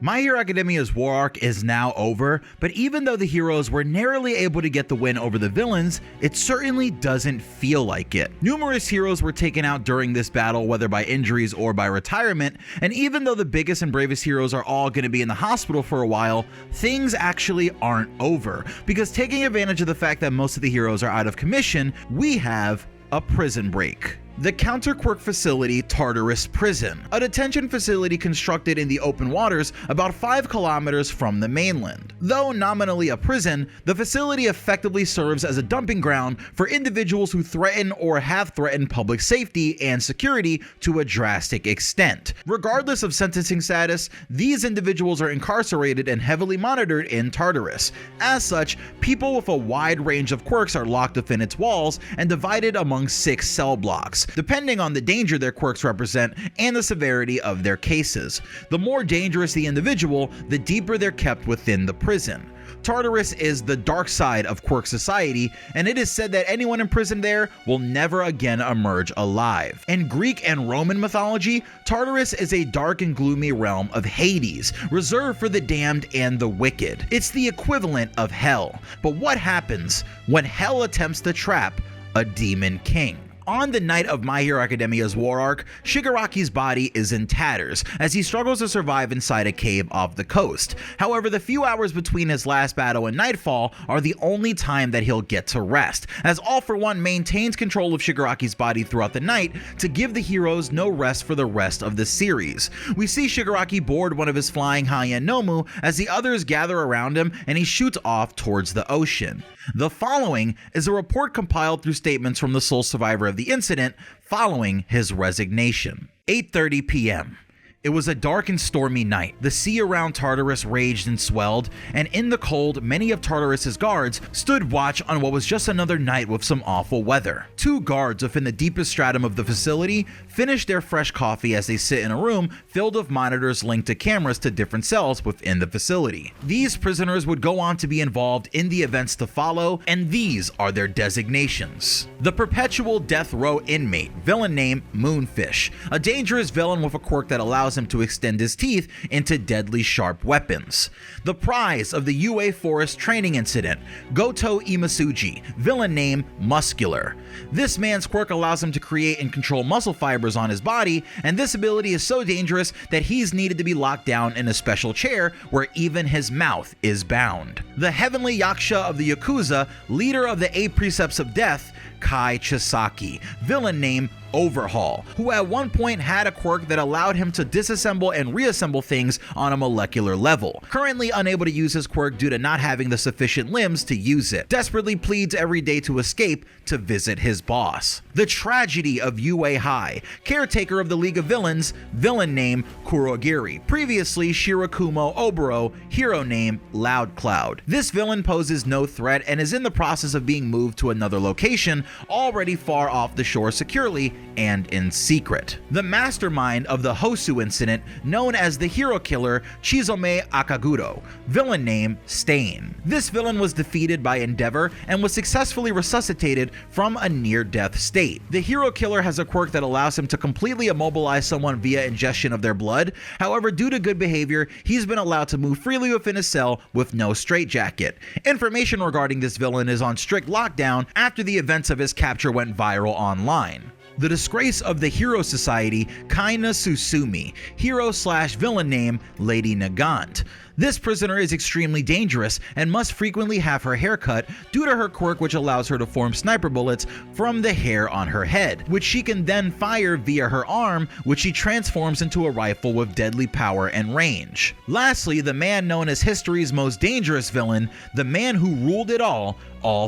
My Hero Academia's war arc is now over, but even though the heroes were narrowly able to get the win over the villains, it certainly doesn't feel like it. Numerous heroes were taken out during this battle, whether by injuries or by retirement, and even though the biggest and bravest heroes are all going to be in the hospital for a while, things actually aren't over, because taking advantage of the fact that most of the heroes are out of commission, we have a prison break. The counter-quirk facility Tartarus Prison, a detention facility constructed in the open waters about 5 kilometers from the mainland. Though nominally a prison, the facility effectively serves as a dumping ground for individuals who threaten or have threatened public safety and security to a drastic extent. Regardless of sentencing status, these individuals are incarcerated and heavily monitored in Tartarus. As such, people with a wide range of quirks are locked within its walls and divided among 6 cell blocks, depending on the danger their quirks represent and the severity of their cases. The more dangerous the individual, the deeper they're kept within the prison. Tartarus is the dark side of quirk society, and it is said that anyone imprisoned there will never again emerge alive. In Greek and Roman mythology, Tartarus is a dark and gloomy realm of Hades, reserved for the damned and the wicked. It's the equivalent of hell. But what happens when hell attempts to trap a demon king? On the night of My Hero Academia's war arc, Shigaraki's body is in tatters as he struggles to survive inside a cave off the coast. However, the few hours between his last battle and nightfall are the only time that he'll get to rest, as All for One maintains control of Shigaraki's body throughout the night to give the heroes no rest for the rest of the series. We see Shigaraki board one of his flying high-end Nomu as the others gather around him and he shoots off towards the ocean. The following is a report compiled through statements from the sole survivor of the incident following his resignation. 8:30 p.m. It was a dark and stormy night. The sea around Tartarus raged and swelled, and in the cold, many of Tartarus's guards stood watch on what was just another night with some awful weather. 2 guards within the deepest stratum of the facility finish their fresh coffee as they sit in a room filled with monitors linked to cameras to different cells within the facility. These prisoners would go on to be involved in the events to follow, and these are their designations. The perpetual death row inmate, villain name Moonfish, a dangerous villain with a quirk that allows him to extend his teeth into deadly sharp weapons. The prize of the UA Forest training incident, Goto Imasuji, villain name Muscular. This man's quirk allows him to create and control muscle fibers on his body, and this ability is so dangerous that he's needed to be locked down in a special chair where even his mouth is bound. The heavenly Yaksha of the Yakuza, leader of the 8 Precepts of Death, Kai Chisaki, villain name Overhaul, who at one point had a quirk that allowed him to disassemble and reassemble things on a molecular level. Currently unable to use his quirk due to not having the sufficient limbs to use it. Desperately pleads every day to escape to visit his boss. The tragedy of UA High, caretaker of the League of Villains, villain name Kurogiri. Previously Shirakumo Oboro, hero name Loud Cloud. This villain poses no threat and is in the process of being moved to another location, already far off the shore securely and in secret. The mastermind of the Hosu incident, known as the hero killer Chizome Akaguro, villain name Stain. This villain was defeated by Endeavor and was successfully resuscitated from a near-death state. The hero killer has a quirk that allows him to completely immobilize someone via ingestion of their blood. However, due to good behavior, he's been allowed to move freely within his cell with no straitjacket. Information regarding this villain is on strict lockdown after the events of his capture went viral online. The disgrace of the Hero Society, Kaina Susumi, hero/villain name Lady Nagant. This prisoner is extremely dangerous and must frequently have her hair cut due to her quirk, which allows her to form sniper bullets from the hair on her head, which she can then fire via her arm, which she transforms into a rifle with deadly power and range. Lastly, the man known as history's most dangerous villain, the man who ruled it all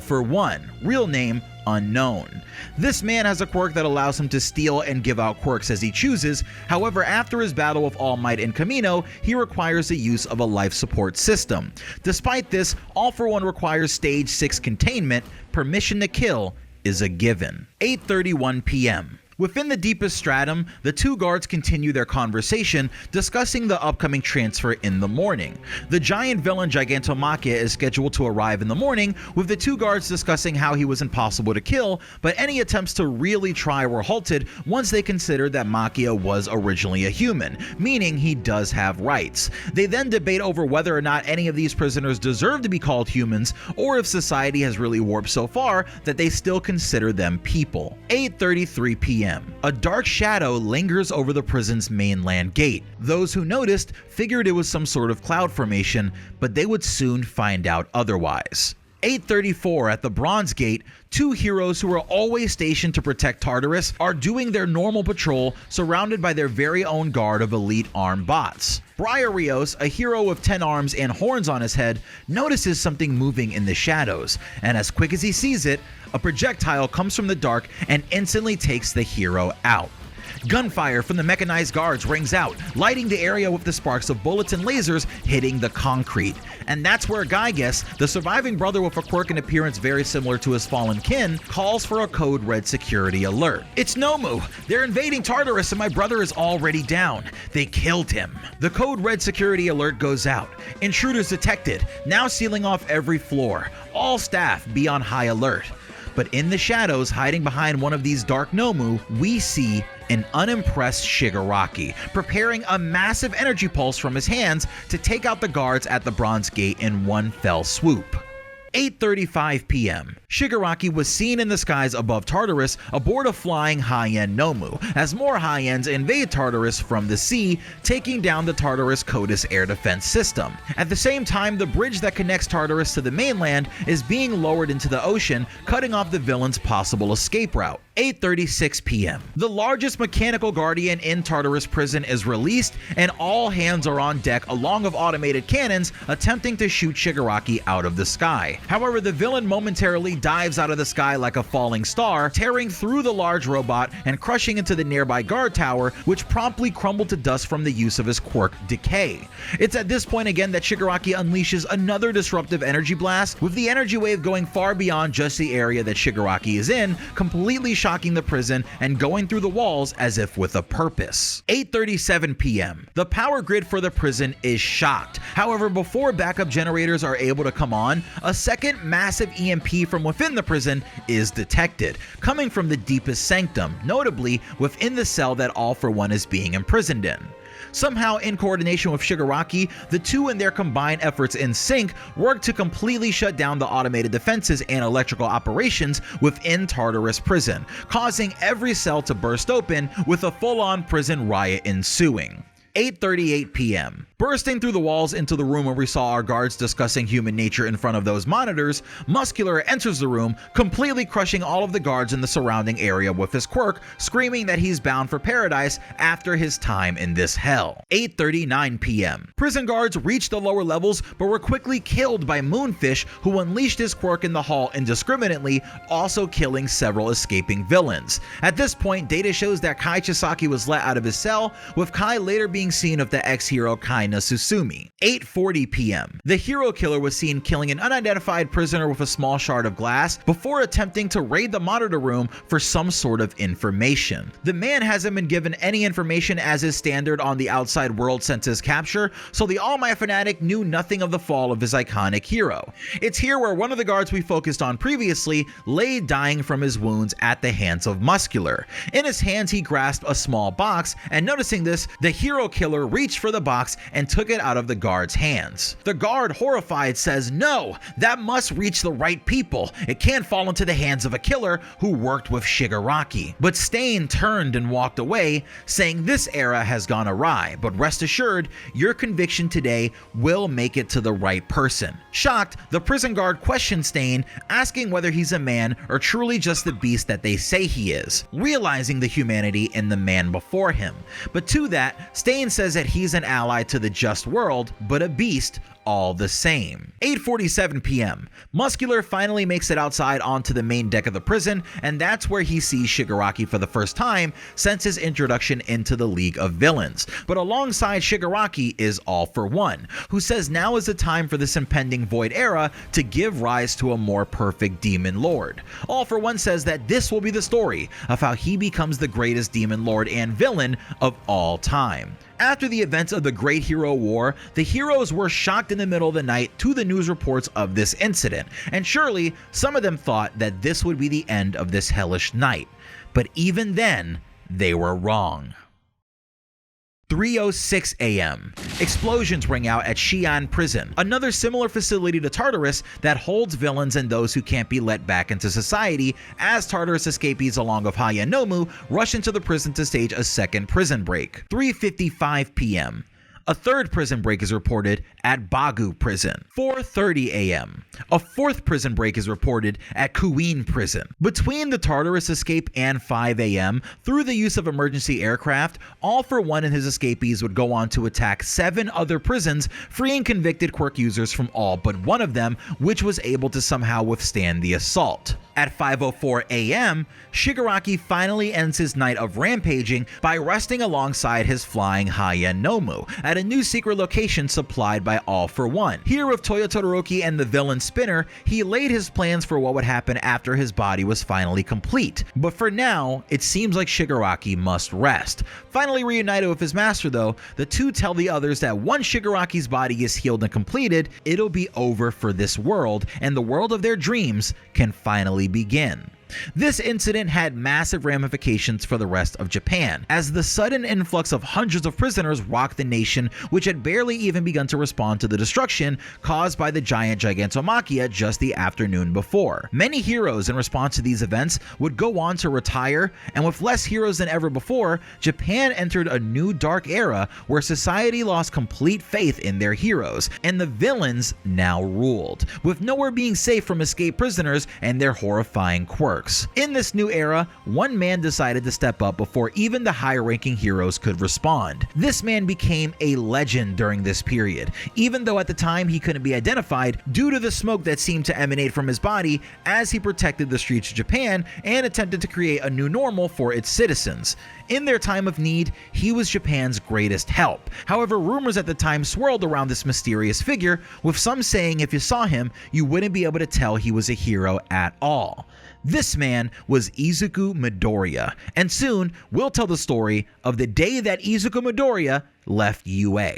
for One, real name Unknown. This man has a quirk that allows him to steal and give out quirks as he chooses. However, after his battle with All Might and Camino, he requires the use of a life support system. Despite this, All for One requires stage 6 containment. Permission to kill is a given. 8:31 p.m. Within the deepest stratum, the two guards continue their conversation, discussing the upcoming transfer in the morning. The giant villain Gigantomachia is scheduled to arrive in the morning, with the two guards discussing how he was impossible to kill, but any attempts to really try were halted once they considered that Machia was originally a human, meaning he does have rights. They then debate over whether or not any of these prisoners deserve to be called humans, or if society has really warped so far that they still consider them people. 8:33 p.m. A dark shadow lingers over the prison's mainland gate. Those who noticed figured it was some sort of cloud formation, but they would soon find out otherwise. 8:34 at the Bronze Gate, two heroes who are always stationed to protect Tartarus are doing their normal patrol, surrounded by their very own guard of elite armed bots. Briareos, a hero with 10 arms and horns on his head, notices something moving in the shadows, and as quick as he sees it, a projectile comes from the dark and instantly takes the hero out. Gunfire from the mechanized guards rings out, lighting the area with the sparks of bullets and lasers hitting the concrete. And that's where Gygas, the surviving brother with a quirk and appearance very similar to his fallen kin, calls for a code red security alert. "It's Nomu! They're invading Tartarus and my brother is already down. They killed him." The code red security alert goes out. Intruders detected, now sealing off every floor. All staff be on high alert. But in the shadows, hiding behind one of these dark Nomu, we see an unimpressed Shigaraki, preparing a massive energy pulse from his hands to take out the guards at the Bronze Gate in one fell swoop. 8:35 p.m. Shigaraki was seen in the skies above Tartarus aboard a flying high-end Nomu, as more high-ends invade Tartarus from the sea, taking down the Tartarus Codus air defense system. At the same time, the bridge that connects Tartarus to the mainland is being lowered into the ocean, cutting off the villain's possible escape route. 8:36 p.m. The largest mechanical guardian in Tartarus Prison is released, and all hands are on deck along with automated cannons attempting to shoot Shigaraki out of the sky. However, the villain momentarily dives out of the sky like a falling star, tearing through the large robot and crushing into the nearby guard tower, which promptly crumbled to dust from the use of his quirk Decay. It's at this point again that Shigaraki unleashes another disruptive energy blast, with the energy wave going far beyond just the area that Shigaraki is in, completely shocking the prison and going through the walls as if with a purpose. 8:37 p.m. The power grid for the prison is shocked. However, before backup generators are able to come on, a second massive EMP from within the prison is detected, coming from the deepest sanctum, notably within the cell that All for One is being imprisoned in. Somehow, in coordination with Shigaraki, the two and their combined efforts in sync work to completely shut down the automated defenses and electrical operations within Tartarus Prison, causing every cell to burst open, with a full-on prison riot ensuing. 8:38 p.m. Bursting through the walls into the room where we saw our guards discussing human nature in front of those monitors, Muscular enters the room, completely crushing all of the guards in the surrounding area with his quirk, screaming that he's bound for paradise after his time in this hell. 8:39 p.m. Prison guards reached the lower levels but were quickly killed by Moonfish, who unleashed his quirk in the hall indiscriminately, also killing several escaping villains. At this point, data shows that Kai Chisaki was let out of his cell, with Kai later being seen of the ex-hero Kai Susumi. 8:40 p.m. The hero killer was seen killing an unidentified prisoner with a small shard of glass before attempting to raid the monitor room for some sort of information. The man hasn't been given any information as is standard on the outside world since his capture, so the All Might fanatic knew nothing of the fall of his iconic hero. It's here where one of the guards we focused on previously lay dying from his wounds at the hands of Muscular. In his hands he grasped a small box, and noticing this, the hero killer reached for the box and took it out of the guard's hands. The guard, horrified, says, "No, that must reach the right people. It can't fall into the hands of a killer who worked with Shigaraki." But Stain turned and walked away, saying this era has gone awry, but rest assured, your conviction today will make it to the right person. Shocked, the prison guard questions Stain, asking whether he's a man or truly just the beast that they say he is, realizing the humanity in the man before him. But to that, Stain says that he's an ally to the the just world, but a beast all the same. 8:47 p.m. Muscular finally makes it outside onto the main deck of the prison, and that's where he sees Shigaraki for the first time since his introduction into the League of Villains. But alongside Shigaraki is All for One, who says now is the time for this impending Void era to give rise to a more perfect Demon Lord. All for One says that this will be the story of how he becomes the greatest Demon Lord and villain of all time. After the events of the Great Hero War, the heroes were shocked in the middle of the night to the news reports of this incident, and surely some of them thought that this would be the end of this hellish night. But even then, they were wrong. 3:06 a.m. Explosions ring out at Shigaraki Prison, another similar facility to Tartarus that holds villains and those who can't be let back into society, as Tartarus escapees along with Hayanomu rush into the prison to stage a second prison break. 3:55 p.m. A third prison break is reported at Bagu Prison. 4:30 a.m. A fourth prison break is reported at Kuin Prison. Between the Tartarus escape and 5 a.m., through the use of emergency aircraft, All for One and his escapees would go on to attack 7 other prisons, freeing convicted quirk users from all but one of them, which was able to somehow withstand the assault. At 5:04 a.m., Shigaraki finally ends his night of rampaging by resting alongside his flying Hayanomu at a new secret location supplied by All for One. Here with Toyo Todoroki and the villain Spinner, he laid his plans for what would happen after his body was finally complete. But for now, it seems like Shigaraki must rest. Finally reunited with his master though, the two tell the others that once Shigaraki's body is healed and completed, it'll be over for this world, and the world of their dreams can finally begin. This incident had massive ramifications for the rest of Japan, as the sudden influx of hundreds of prisoners rocked the nation, which had barely even begun to respond to the destruction caused by the giant Gigantomachia just the afternoon before. Many heroes in response to these events would go on to retire, and with less heroes than ever before, Japan entered a new dark era where society lost complete faith in their heroes, and the villains now ruled, with nowhere being safe from escaped prisoners and their horrifying quirks. In this new era, one man decided to step up before even the high-ranking heroes could respond. This man became a legend during this period, even though at the time he couldn't be identified due to the smoke that seemed to emanate from his body as he protected the streets of Japan and attempted to create a new normal for its citizens. In their time of need, he was Japan's greatest help. However, rumors at the time swirled around this mysterious figure, with some saying if you saw him, you wouldn't be able to tell he was a hero at all. This man was Izuku Midoriya, and soon we'll tell the story of the day that Izuku Midoriya left UA.